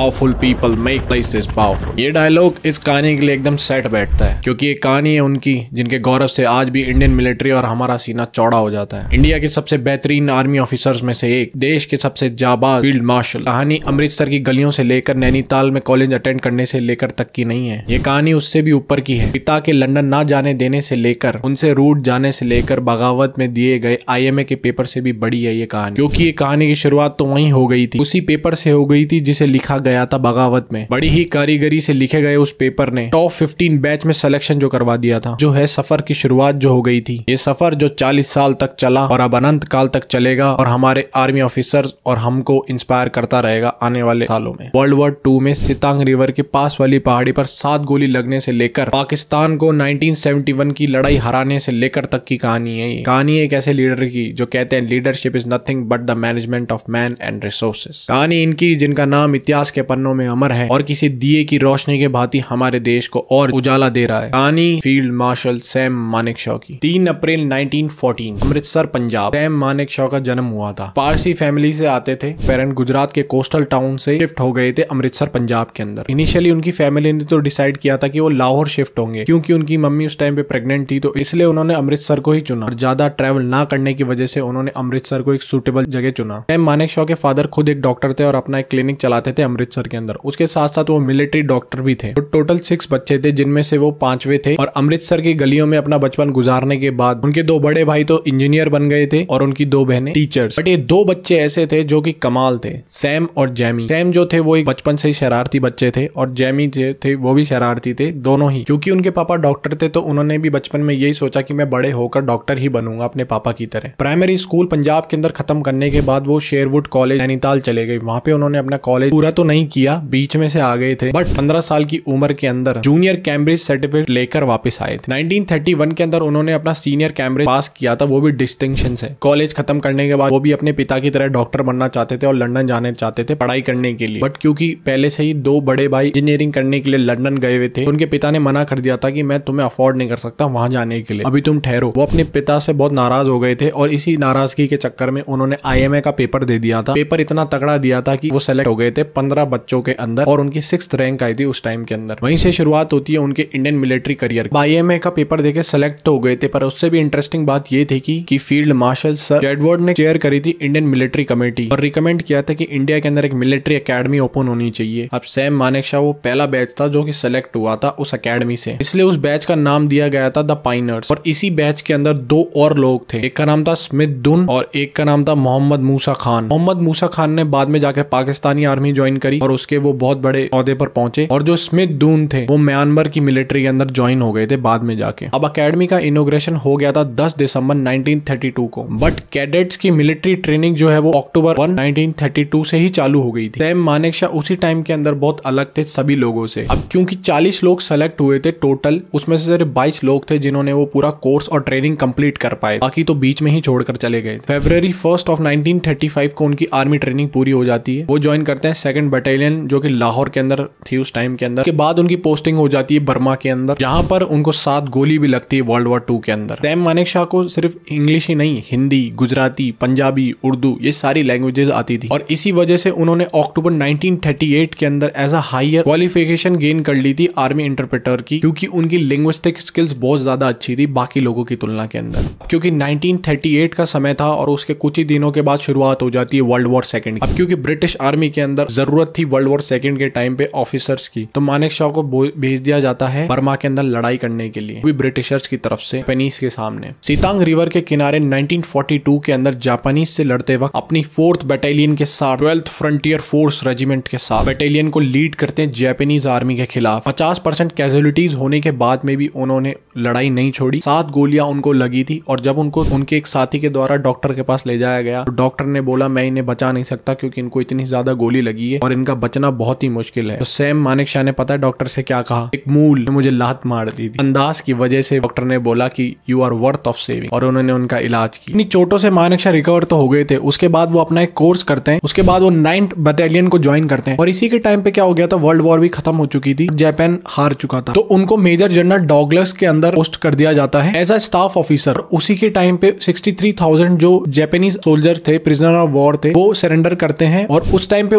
Powerful people make places powerful. ये dialogue इस कहानी के लिए एकदम सेट बैठता है, क्योंकि ये कहानी है उनकी जिनके गौरव से आज भी इंडियन मिलिट्री और हमारा सीना चौड़ा हो जाता है। इंडिया के सबसे बेहतरीन आर्मी ऑफिसर्स में से एक, देश के सबसे जाबाज फील्ड मार्शल। कहानी अमृतसर की गलियों से लेकर नैनीताल में कॉलेज अटेंड करने से लेकर तक की नहीं है। ये कहानी उससे भी ऊपर की है। पिता के लंदन ना जाने देने से लेकर उनसे रूठ जाने से लेकर बगावत में दिए गए IMA के पेपर से भी बड़ी है ये कहानी, क्योंकि ये कहानी की शुरुआत तो वहीं हो गई थी, उसी पेपर से हो गई थी जिसे लिखा गया था बगावत में। बड़ी ही कारीगरी से लिखे गए उस पेपर ने टॉप 15 बैच में सिलेक्शन जो करवा दिया था, जो है सफर की शुरुआत जो हो गई थी। ये सफर जो 40 साल तक चला और अब अनंत काल तक चलेगा और हमारे आर्मी ऑफिसर्स और हमको इंस्पायर करता रहेगा आने वाले सालों में। वर्ल्ड वॉर 2 में सितांग रिवर के पास वाली पहाड़ी पर 7 गोली लगने से लेकर पाकिस्तान को 1971 की लड़ाई हराने से लेकर तक की कहानी है। कहानी एक ऐसे लीडर की जो कहते हैं leadership is nothing but the management of man and resources. कहानी इनकी जिनका नाम इतिहास के पन्नों में अमर है और किसी दिए की रोशनी के भांति हमारे देश को और उजाला दे रहा है। कहानी फील्ड मार्शल सैम मानेकशॉ की। 3 अप्रैल 1914 अमृतसर पंजाब। सैम मानेकशॉ का जन्म हुआ था। पारसी फैमिली से आते थे। पेरेंट गुजरात के कोस्टल टाउन से शिफ्ट हो गए थे अमृतसर पंजाब के अंदर। इनिशियली उनकी फैमिली ने तो डिसाइड किया था कि वो लाहौर शिफ्ट होंगे, क्योंकि उनकी मम्मी उस टाइम पे प्रेग्नेंट थी, तो इसलिए उन्होंने अमृतसर को ही चुना और ज्यादा ट्रैवल ना करने की वजह से उन्होंने अमृतसर को एक सूटेबल जगह चुना। सैम मानेकशॉ के फादर खुद एक डॉक्टर थे और अपना एक क्लिनिक चलाते थे अमृतसर के अंदर। उसके साथ साथ वो मिलिट्री डॉक्टर भी थे। तो टोटल 6 बच्चे थे, जिनमें से वो 5वें थे। और अमृतसर की गलियों में अपना बचपन गुजारने के बाद उनके 2 बड़े भाई तो इंजीनियर बन गए थे और उनकी 2 बहनें टीचर्स। बट ये 2 बच्चे ऐसे थे जो कि कमाल थे, सैम और जैमी। सैम जो थे वो एक बचपन से ही शरारती बच्चे थे और जैमी जो थे वो भी शरारती थे, दोनों ही। क्योंकि उनके पापा डॉक्टर थे तो उन्होंने भी बचपन में यही सोचा कि मैं बड़े होकर डॉक्टर ही बनूंगा अपने पापा की तरह। प्राइमरी स्कूल पंजाब के अंदर खत्म करने के बाद वो शेरवुड कॉलेज नैनीताल चले गए। वहां पे उन्होंने अपना कॉलेज पूरा तो नहीं किया, बीच में से आ गए थे, बट 15 साल की उम्र के अंदर जूनियर कैम्ब्रिज सर्टिफिकेट लेकर वापस आए थे। 1931 के अंदर उन्होंने अपना सीनियर कैम्ब्रिज पास किया था, वो भी डिस्टिंक्शन से। कॉलेज खत्म करने के बाद वो भी अपने पिता की तरह डॉक्टर बनना चाहते थे और लंदन जाने चाहते थे पढ़ाई करने के लिए। बट क्योंकि पहले से ही 2 बड़े भाई इंजीनियरिंग करने के लिए लंदन गए हुए थे, उनके पिता ने मना कर दिया था कि मैं तुम्हें अफोर्ड नहीं कर सकता वहां जाने के लिए, अभी तुम ठहरो। वो अपने पिता से बहुत नाराज हो गए थे और इसी नाराजगी के चक्कर में उन्होंने IMA का पेपर दे दिया था। पेपर इतना तगड़ा दिया था कि वो सेलेक्ट हो गए थे 15 बच्चों के अंदर और उनकी 6th रैंक आई थी उस टाइम के अंदर। वहीं से शुरुआत होती है उनके इंडियन मिलिट्री करियर। IMA का पेपर देके सेलेक्ट हो गए थे, पर उससे भी इंटरेस्टिंग बात ये थी कि फील्ड मार्शल सर एडवर्ड ने चेयर करी थी इंडियन मिलिट्री कमेटी और रिकमेंड किया था कि इंडिया के अंदर एक मिलिट्री अकेडमी ओपन होनी चाहिए। अब सैम मानेकशॉ वो पहला बैच था जो कि सेलेक्ट हुआ था उस अकेडमी से, इसलिए उस बैच का नाम दिया गया था द पाइनर्स। और इसी बैच के अंदर 2 और लोग थे, एक का नाम था स्मिथ दुन और एक का नाम था मोहम्मद मूसा खान। मोहम्मद मूसा खान ने बाद में जाके पाकिस्तानी आर्मी ज्वाइन करी और उसके वो बहुत बड़े ओहदे पर पहुंचे, और जो स्मिथ दून थे वो म्यांमार की मिलिट्री के अंदर ज्वाइन हो गए थे बाद में जाके। अब अकेडमी का इनॉग्रेशन हो गया था 10 दिसंबर 1932 को, बट कैडेट्स की मिलिट्री ट्रेनिंग जो है वो अक्टूबर 1, 1932 से ही चालू हो गई थी। सैम मानेकशॉ उसी टाइम के अंदर बहुत अलग थे सभी लोगों से। अब क्योंकि 40 लोग सेलेक्ट हुए थे टोटल, उसमें से सिर्फ 22 लोग थे जिन्होंने वो पूरा कोर्स और ट्रेनिंग कंप्लीट कर पाए, बाकी तो बीच में ही छोड़कर चले गए। फरवरी 1 ऑफ 1935 को उनकी आर्मी ट्रेनिंग पूरी हो जाती है। वो ज्वाइन करते हैं 2nd बटालियन जो कि लाहौर के अंदर थी उस टाइम के अंदर। के बाद उनकी पोस्टिंग हो जाती है बर्मा के अंदर, जहां पर उनको 7 गोली भी लगती है वर्ल्ड वॉर 2 के अंदर। सैम मानेकशॉ को सिर्फ इंग्लिश ही नहीं, हिंदी, गुजराती, पंजाबी, उर्दू ये सारी लैंग्वेजेस आती थी और इसी वजह से उन्होंने अक्टूबर 1938 के अंदर as a higher qualification gain कर ली थी आर्मी इंटरप्रेटर की, क्योंकि उनकी लिंग्विस्टिक स्किल्स बहुत ज्यादा अच्छी थी बाकी लोगों की तुलना के अंदर। क्योंकि 1938 का समय था और उसके कुछ ही दिनों के बाद शुरुआत हो जाती है वर्ल्ड वॉर 2 की। अब क्योंकि ब्रिटिश आर्मी के अंदर जरूरत थी वर्ल्ड वॉर 2 के टाइम पे ऑफिसर्स की, तो मानेकशॉ को भेज दिया जाता है बर्मा के अंदर लड़ाई करने के लिए, भी ब्रिटिशर्स की तरफ से जापानीज के सामने। सितांग रिवर के किनारे 1942 के अंदर जापानीज से लड़ते वक्त अपनी 4th बटालियन के साथ 12th फ्रंटियर फोर्स रेजिमेंट के साथ बटालियन को लीड करते हैं जापानीज आर्मी के खिलाफ। 50% कैजुअलिटीज होने के बाद में भी उन्होंने लड़ाई नहीं छोड़ी। 7 गोलियां उनको लगी थी और जब उनको उनके एक साथी के द्वारा डॉक्टर के पास ले जाया गया तो डॉक्टर ने बोला मैं इन्हें बचा नहीं सकता क्योंकि इनको इतनी ज्यादा गोली लगी है और इनका बचना बहुत ही मुश्किल है। तो सैम मानेकशॉ ने पता है डॉक्टर से क्या कहा, एक मूल ने मुझे लात मार दी थी। अंदाज की वजह से डॉक्टर ने बोला कि you are worth of saving और उन्होंने उनका इलाज किया। इतनी चोटों से मानेकशॉ रिकवर तो हो गए थे। उसके बाद वो अपना एक कोर्स करते हैं, उसके बाद वो 9th बटालियन को ज्वाइन करते हैं और इसी के टाइम पे क्या हो गया था, वर्ल्ड वॉर भी खत्म हो चुकी थी, जापान हार चुका था, तो उनको मेजर जनरल डॉगलस के अंदर पोस्ट कर दिया जाता है एज अ स्टाफ ऑफिसर। उसी के टाइम पे 63,000 जो जापानीज सोल्जर थे, प्रिजनर ऑफ वॉर थे, वो सरेंडर करते हैं और उस टाइम पे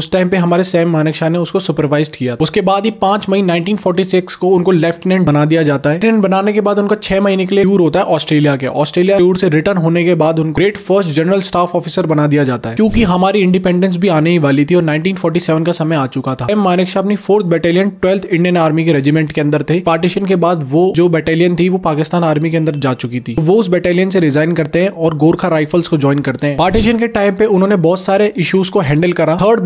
उस टाइम पे हमारे सैम मानेकशॉ ने उसको सुपरवाइज किया। उसके बाद ही 5 मई 1946 को उनको लेफ्टिनेंट बना दिया जाता है। लेफ्टिनेंट बनाने के बाद उनका 6 महीने के लिए टूर होता है ऑस्ट्रेलिया के। ऑस्ट्रेलिया टूर से रिटर्न होने के बाद उनको great first general staff officer बना दिया जाता है, क्योंकि हमारी इंडिपेंडेंस भी आने ही वाली थी और 1947 का समय आ चुका था। सैम मानेकशॉ अपनी 4th battalion 12th Indian army के रेजिमेंट के अंदर थे। पार्टीशन के बाद वो जो बटालियन थी वो पाकिस्तान आर्मी के अंदर जा चुकी थी। वो उस बटालियन से रिजाइन करते हैं और गोरखा राइफल्स को ज्वाइन करते हैं। पार्टीशन के टाइम पे उन्होंने बहुत सारे इश्यूज को हैंडल करा। 3rd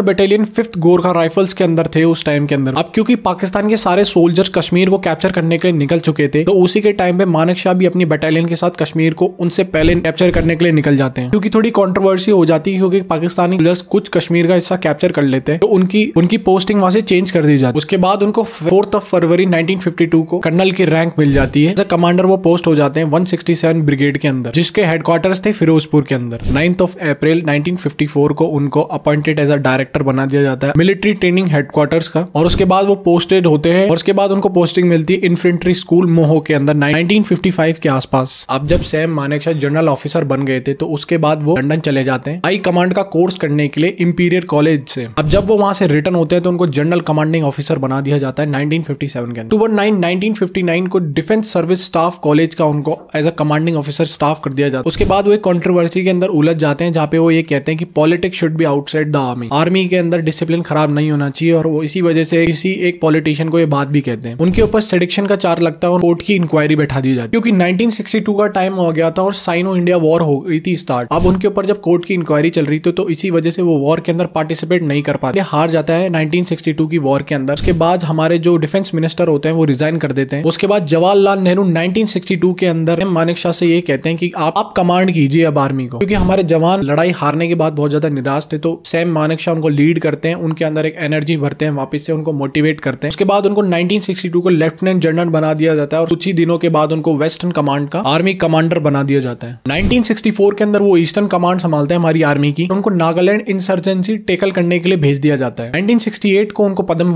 battalion 5th Gorkha rifles के अंदर थे उस टाइम के अंदर। अब क्योंकि पाकिस्तान के सारे सोल्जर्स कश्मीर को कैप्चर करने के लिए निकल चुके थे, तो उसी के टाइम पे मानेकशॉ भी अपनी बटालियन के साथ कश्मीर को उनसे पहले कैप्चर करने के लिए निकल जाते हैं, क्योंकि थोड़ी कंट्रोवर्सी हो जाती है, क्योंकि पाकिस्तानी सोल्जर्स कुछ कश्मीर का हिस्सा कैप्चर कर लेते हैं, तो उनकी पोस्टिंग वहां से चेंज कर दी जाती है। उसके बाद उनको 4 फरवरी 1952 को कर्नल की रैंक मिल जाती है। कमांडर वो पोस्ट हो जाते हैं 167 ब्रिगेड के अंदर, जिसके हेडक्वार्टर्स थे फिरोजपुर के अंदर। 9 अप्रैल 1954 को उनको अपॉइंटेड एज अ डायरेक्टर बना दिया जाता है मिलिट्री ट्रेनिंग हेडक्वार्टर्स का, और उसके बाद वो पोस्टेड होते हैं और उसके बाद उनको पोस्टिंग मिलती है इन्फेंट्री स्कूल मोहो के अंदर 1955 के आसपास। अब जब सैम मानेकशॉ जनरल ऑफिसर बन गए थे, तो उसके बाद वो लंदन चले जाते हैं हाई कमांड का कोर्स करने के लिए इंपीरियल कॉलेज से। अब जब वो वहां से रिटर्न होते हैं तो उनको जनरल कमांडिंग ऑफिसर बना दिया जाता है 1957 के अंदर। अक्टूबर 9, 1959 को डिफेंस सर्विस स्टाफ कॉलेज का उनको as a commanding officer staff कर दिया जाता है। उसके बाद वो एक कंट्रोवर्सी के अंदर उलझ जाते हैं, जहां पे वो ये कहते हैं कि politics should be outside the army. Army के अंदर डिसिप्लिन खराब नहीं होना चाहिए, और वो इसी वजह से किसी एक पॉलिटिशियन को ये बात भी कहते हैं। उनके ऊपर सेडिक्शन का चार्ज लगता है और कोर्ट की इंक्वायरी बैठा दी जाती है, क्योंकि 1962 का टाइम हो गया था और साइनो इंडिया वॉर हो गई थी स्टार्ट। अब उनके ऊपर जब कोर्ट की इंक्वायरी चल रही थी, तो इसी वजह से वो वॉर के अंदर पार्टिसिपेट नहीं कर पाते, हार जाता है 1962 की वॉर के अंदर। उसके बाद हमारे जो डिफेंस मिनिस्टर होते हैं वो रिजाइन कर देते हैं। उसके बाद जवाहरलाल नेहरू 1962 के अंदर मानेकशॉ से ये कहते हैं कि आप कमांड कीजिए अब आर्मी को, क्योंकि हमारे जवान लड़ाई हारने के बाद बहुत ज्यादा निराश थे। तो सैम मानेकशॉ उनको लीड करते हैं, उनके अंदर एक एनर्जी भरते हैं, वापस से उनको मोटिवेट करते हैं। उसके बाद उनको 1962 को लेफ्टिनेंट जनरल बना दिया जाता है और कुछ ही दिनों के बाद उनको वेस्टर्न कमांड का आर्मी कमांडर बना दिया जाता है। 1964 के अंदर वो ईस्टर्न कमांड संभालते हैं हमारी आर्मी की। उनको नागालैंड इंसर्जेंसी टेकल करने के लिए भेज दिया जाता है। 1968 को उनको पद्म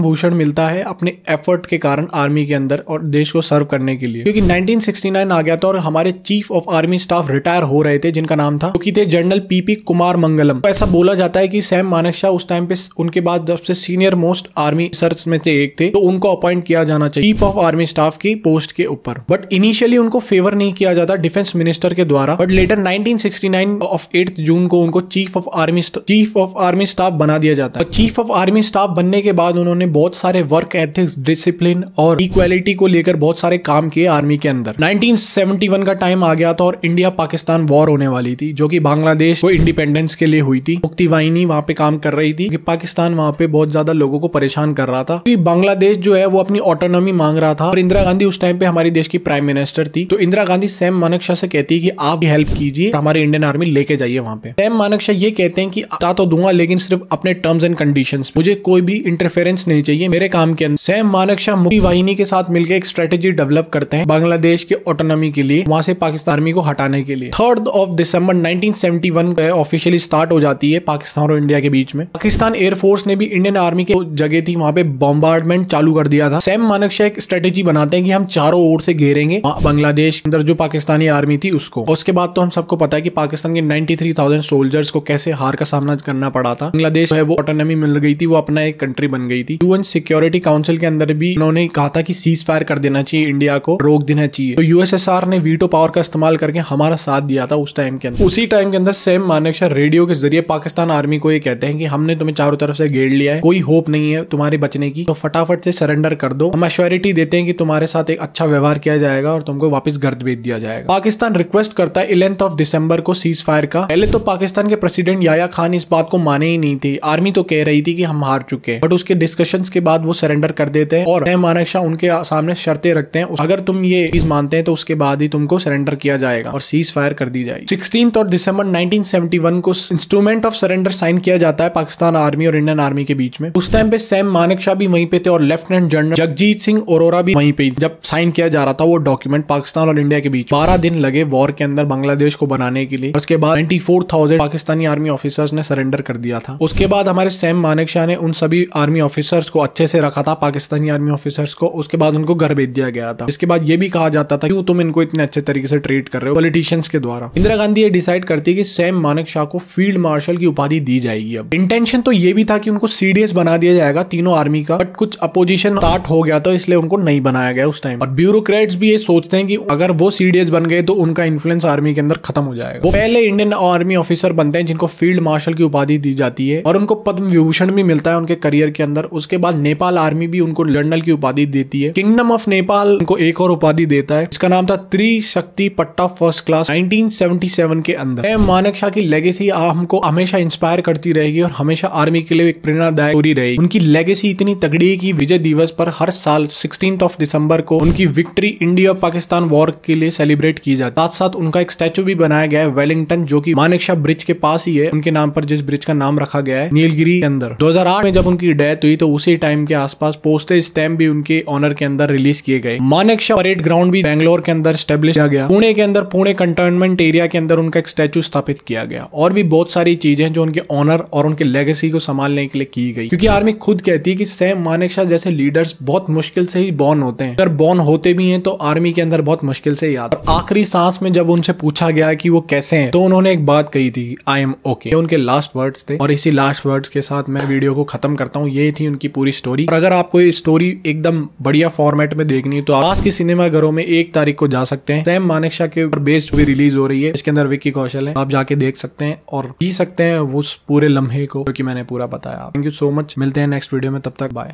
भूषण मिलता है अपने एफर्ट के कारण आर्मी के अंदर और देश को सर्व करने के लिए, क्योंकि 1969 आ गया था और हमारे chief of army staff retire हो रहे थे, जिनका नाम था, क्योंकि थे जनरल पीपी कुमार मंगलम। तो ऐसा बोला जाता है कि सैम मानेकशॉ उस टाइम पे उनके बाद सबसे सीनियर मोस्ट आर्मी सर्च में से एक थे, तो उनको अपॉइंट किया जाना चाहिए चीफ ऑफ आर्मी स्टाफ की पोस्ट के ऊपर। बट इनिशियली उनको फेवर नहीं किया जाता डिफेंस मिनिस्टर के द्वारा, बट लेटर 1969 ऑफ 8 जून को उनको चीफ ऑफ आर्मी स्टाफ बना दिया जाता है। चीफ ऑफ आर्मी स्टाफ बनने के बाद उन्होंने बहुत सारे वर्क एथिक्स, डिसिप्लिन और इक्वालिटी को लेकर बहुत सारे काम किए आर्मी के अंदर। 1971 का टाइम आ गया था और इंडिया पाकिस्तान वॉर होने वाली थी, जो कि बांग्लादेश को इंडिपेंडेंस के लिए हुई थी। मुक्ति वाहिनी वहां पे काम कर रही थी कि पाकिस्तान वहां पे बहुत ज्यादा लोगों को परेशान कर रहा था, क्योंकि बांग्लादेश जो है वो अपनी ऑटोनॉमी मांग रहा था और इंदिरा गांधी उस टाइम पे हमारी देश की प्राइम मिनिस्टर थी। तो इंदिरा गांधी सैम मानेकशॉ से कहती है कि आप हेल्प कीजिए, हमारे इंडियन आर्मी लेके जाइए वहां पे। सैम मानेकशॉ ये कहते हैं कि बता तो दूंगा, लेकिन सिर्फ अपने टर्म्स एंड कंडीशंस, मुझे कोई भी इंटरफेरेंस नहीं चाहिए मेरे काम के अंदर। सैम मानेकशॉ मुक्ति वाहिनी के साथ मिलकर एक स्ट्रेटेजी डेवलप करते हैं बांग्लादेश के ऑटोनॉमी के लिए, वहां से पाकिस्तान आर्मी को हटाने के लिए। 3 दिसंबर 1971 ऑफिशियली स्टार्ट हो जाती है पाकिस्तान और इंडिया के बीच में। पाकिस्तान एयरफोर्स ने भी इंडियन आर्मी के जगह थी वहां पे बॉम्बार्डमेंट चालू कर दिया था। सैम मानेकशॉ एक स्ट्रेटेजी बनाते हैं कि हम चारों ओर से घेरेंगे बांग्लादेश के अंदर जो पाकिस्तानी आर्मी थी उसको। उसके बाद तो हम सबको पता है कि पाकिस्तान के 93,000 सोल्जर्स को कैसे हार का सामना करना पड़ा था। बांग्लादेश है वो ऑटोनॉमी मिल गई थी, वो अपना एक कंट्री बन गई थी। यूएन सिक्योरिटी काउंसिल के अंदर भी उन्होंने कहा था कि सीज फायर कर देना चाहिए, इंडिया को रोक देना चाहिए। तो यूएसएसआर ने वीटो पावर का इस्तेमाल करके हमारा साथ दिया था उस टाइम के अंदर। उसी टाइम के अंदर सैम मानेकशॉ रेडियो के जरिए पाकिस्तान आर्मी को ये कहते हैं कि हमने तुम्हें चारों तरफ से घेर लिया है, कोई होप नहीं है तुम्हारे बचने की, तो फटाफट से सरेंडर कर दो। हम एश्योरिटी देते हैं कि तुम्हारे साथ एक अच्छा व्यवहार किया जाएगा और तुमको वापस घर भेज दिया जाएगा। पाकिस्तान रिक्वेस्ट करता है 11 दिसंबर को सीज फायर का। पहले तो पाकिस्तान के प्रेसिडेंट याया खान इस बात को माने ही नहीं थे, आर्मी तो कह रही थी कि हम हार चुके हैं, बट उसके डिस्कशंस के बाद वो सरेंडर कर देते हैं और सैम मानेकशॉ उनके सामने शर्तें रखते हैं, अगर तुम ये चीज मानते हैं तो उसके बाद ही तुमको सरेंडर किया जाएगा और सीज फायर कर दी जाएगी। 16 दिसंबर 1971 को इंस्ट्रूमेंट ऑफ सरेंडर साइन किया जाता है पाकिस्तान आर्मी और इंडियन आर्मी के बीच में। उस टाइम पे सैम मानेकशॉ भी वहीं पे थे और लेफ्टिनेंट जनरल जगजीत सिंह अरोरा भी वहीं पे। जब साइन किया जा रहा था वो डॉक्यूमेंट पाकिस्तान और इंडिया के बीच, 12 दिन लगे वॉर के अंदर बांग्लादेश को बनाने के लिए। उसके बाद 94,000 पाकिस्तानी आर्मी ऑफिसर्स ने सरेंडर कर दिया था। उसके बाद हमारे सैम मानेकशॉ ने उन सभी आर्मी ऑफिसर्स को अच्छे से रखा था, पाकिस्तानी आर्मी ऑफिसर्स को। उसके बाद उनको घर भेज दिया गया था। इसके बाद ये भी कहा जाता था क्यों तुम इनको इतने अच्छे तरीके से ट्रीट कर रहे हो पॉलिटिशियंस के द्वारा। इंदिरा गांधी ये डिसाइड करती है कि सैम मानेकशॉ को फील्ड मार्शल की उपाधि दी दी जाएगी। अब इंटेंशन तो ये भी था कि उनको सीडीएस बना दिया जाएगा तीनों आर्मी का, बट कुछ अपोजिशन स्टार्ट हो गया तो इसलिए उनको नहीं बनाया गया उस टाइम। और ब्यूरोक्रेट्स भी ये सोचते हैं कि अगर वो सीडीएस बन गए तो उनका इन्फ्लुएंस आर्मी के अंदर खत्म हो जाएगा। वो पहले इंडियन आर्मी ऑफिसर बनते हैं जिनको फील्ड मार्शल की उपाधि दी जाती है और उनको पद्म विभूषण भी मिलता है उनके करियर के अंदर। उसके बाद नेपाल आर्मी भी उनको जनरल की उपाधि देती है। किंगडम ऑफ नेपाल उनको एक और उपाधि देता है, इसका नाम था त्रिशक्ति पट्टा फर्स्ट क्लास 1977 के अंदर। मानेकशॉ की लेगेसी हमको हमेशा इंस्पायर करती रहेगी और हमेशा आर्मी के लिए एक प्रेरणादायक स्टोरी रहेगी। उनकी लेगेसी इतनी तगड़ी है कि विजय दिवस पर हर साल 16 दिसंबर को उनकी विक्ट्री इंडिया पाकिस्तान वॉर के लिए सेलिब्रेट की जाती है। साथ साथ उनका एक स्टैचू भी बनाया गया है वेलिंगटन, जो कि मानेकशॉ ब्रिज के पास ही है, उनके नाम पर जिस ब्रिज का नाम रखा गया है नीलगिरी के अंदर। 2008 में जब उनकी डेथ हुई तो उसी टाइम के आसपास पोस्टेज स्टैम्प भी उनके ऑनर के अंदर रिलीज किए गए। मानेकशॉ परेड ग्राउंड भी बेंगलोर के अंदर स्टेब्लिश किया गया। पुणे के अंदर पुणे कंटेनमेंट एरिया के अंदर उनका एक स्टैचू स्थापित किया गया। और भी बहुत सारी चीजें जो उनके ऑनर और उनके लेगेसी को संभालने के लिए की गई, क्योंकि आर्मी खुद कहती है कि सैम मानेकशॉ जैसे लीडर्स बहुत मुश्किल से ही बॉर्न होते हैं। अगर बॉर्न होते भी हैं तो आर्मी के अंदर बहुत मुश्किल से ही आते हैं। आखिरी सांस में जब उनसे पूछा गया कि वो कैसे हैं तो उन्होंने एक बात कही थी, आई एम ओके। उनके लास्ट वर्ड्स थे और इसी लास्ट वर्ड्स के साथ मैं वीडियो को खत्म करता हूँ। ये थी उनकी पूरी स्टोरी। और अगर आपको ये स्टोरी एकदम बढ़िया फॉर्मेट में देखनी है तो पास की सिनेमा घरों में 1 तारीख को जा सकते हैं। सैम मानेकशॉ के ऊपर बेस्ड भी रिलीज हो रही है, इसके अंदर विक्की कौशल है। आप जाके देख सकते हैं और जी सकते हैं उस पूरे लम्हे को जो कि मैंने पूरा बताया। थैंक यू सो मच, मिलते हैं नेक्स्ट वीडियो में, तब तक बाय।